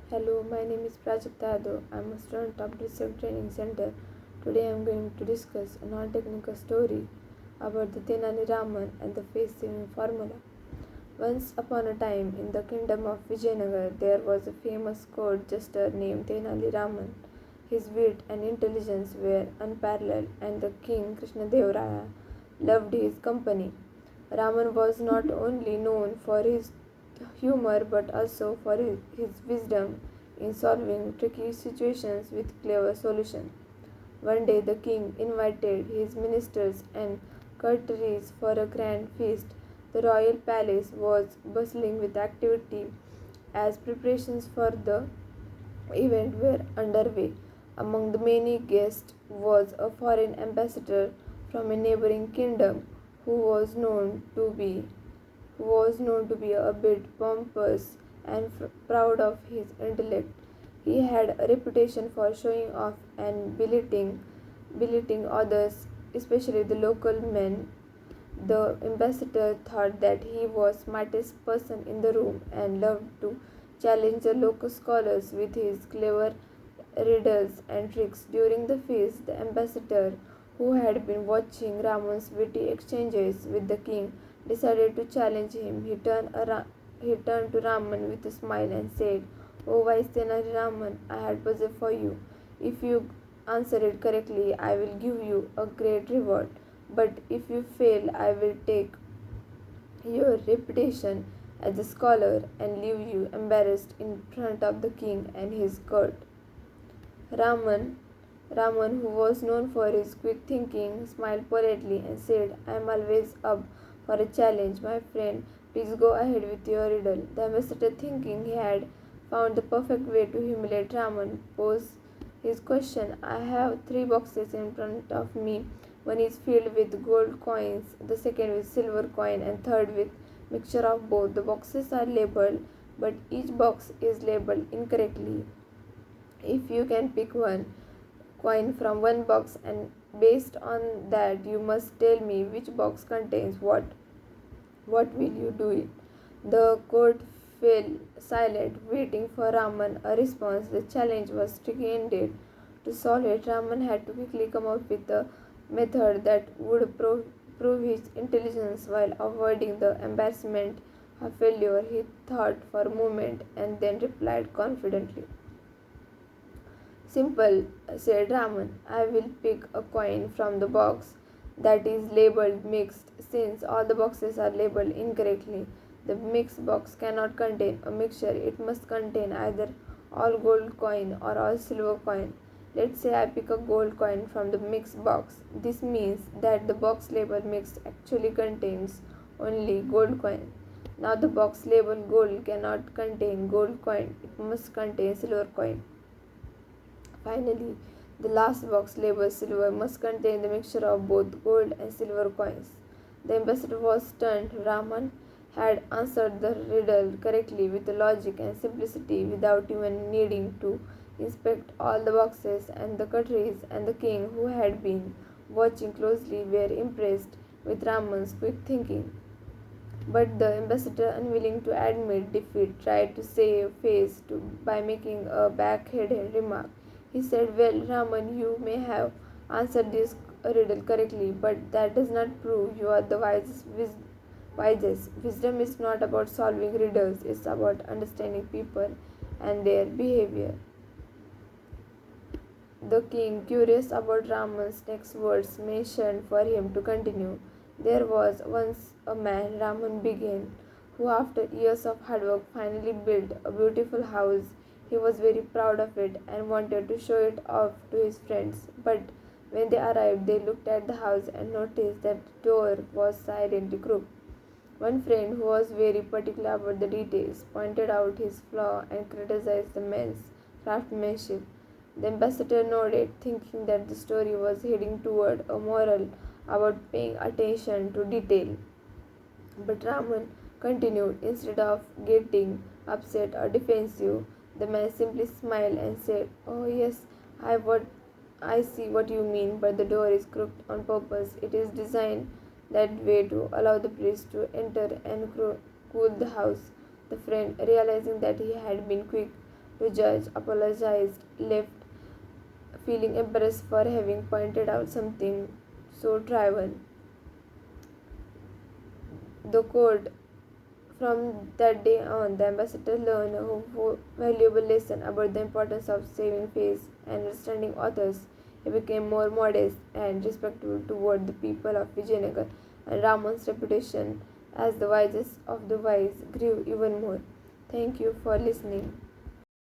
Hello, my name is Prajakta Yadav. I am a student of District Training Center. Today I am going to discuss a non-technical story about the Tenali Raman and the face-saving formula. Once upon a time, in the kingdom of Vijayanagar, there was a famous court jester named Tenali Raman. His wit and intelligence were unparalleled, and the king Krishnadevaraya loved his company. Raman was not only known for his humor but also for his wisdom in solving tricky situations with clever solutions. One day the king invited his ministers and courtiers for a grand feast. The royal palace was bustling with activity as preparations for the event were underway. Among the many guests was a foreign ambassador from a neighboring kingdom who was known to be a bit pompous and proud of his intellect. He had a reputation for showing off and belittling others, especially the local men. The ambassador thought that he was smartest person in the room and loved to challenge the local scholars with his clever riddles and tricks. During the feast, the ambassador, who had been watching Raman's witty exchanges with the king, decided to challenge him. He turned to Raman with a smile and said, "O wise Tenali Raman, I had puzzle for you. If you answer it correctly, I will give you a great reward. But if you fail, I will take your reputation as a scholar and leave you embarrassed in front of the king and his court." Raman, Raman, who was known for his quick thinking, smiled politely and said, "I am always up for a challenge, my friend. Please go ahead with your riddle." The ambassador, thinking he had found the perfect way to humiliate Raman, posed his question. "I have three boxes in front of me. One is filled with gold coins, the second with silver coin, and third with mixture of both. The boxes are labeled, but each box is labeled incorrectly. If you can pick one coin from one box, and based on that you must tell me which box contains what will you do it?" The court fell silent, waiting for Raman a response. The challenge was tricky indeed. To solve it, Raman had to quickly come up with a method that would prove his intelligence while avoiding the embarrassment of failure. He thought for a moment and then replied confidently. "Simple," said Raman. "I will pick a coin from the box that is labeled mixed. Since all the boxes are labeled incorrectly, the mixed box cannot contain a mixture. It must contain either all gold coin or all silver coin. Let's say I pick a gold coin from the mixed box. This means that the box labeled mixed actually contains only gold coin. Now the box labeled gold cannot contain gold coin. It must contain silver coin. Finally, the last box labeled silver must contain the mixture of both gold and silver coins." The ambassador was stunned. Raman had answered the riddle correctly with logic and simplicity without even needing to inspect all the boxes, and the courtiers and the king, who had been watching closely, were impressed with Raman's quick thinking. But the ambassador, unwilling to admit defeat, tried to save face by making a backhanded remark. He said, "Well, Raman, you may have answered this riddle correctly, but that does not prove you are the wisest. Wisdom is not about solving riddles, it's about understanding people and their behavior." The king, curious about Raman's next words, motioned for him to continue. "There was once a man," Raman began, "who after years of hard work finally built a beautiful house. He was very proud of it and wanted to show it off to his friends. But when they arrived, they looked at the house and noticed that the door was silently crooked. One friend, who was very particular about the details, pointed out his flaw and criticized the man's craftsmanship. The ambassador nodded, thinking that the story was heading toward a moral about paying attention to detail. But Raman continued. Instead of getting upset or defensive, the man simply smiled and said, "Oh yes, I see what you mean, but the door is crooked on purpose. It is designed that way to allow the priest to enter and cool the house." The friend, realizing that he had been quick to judge, apologized, left feeling embarrassed for having pointed out something so trivial. The quote: from that day on, the ambassador learned a valuable lesson about the importance of saving face and understanding authors. He became more modest and respectful toward the people of Vijayanagar, and Raman's reputation as the wisest of the wise grew even more. Thank you for listening.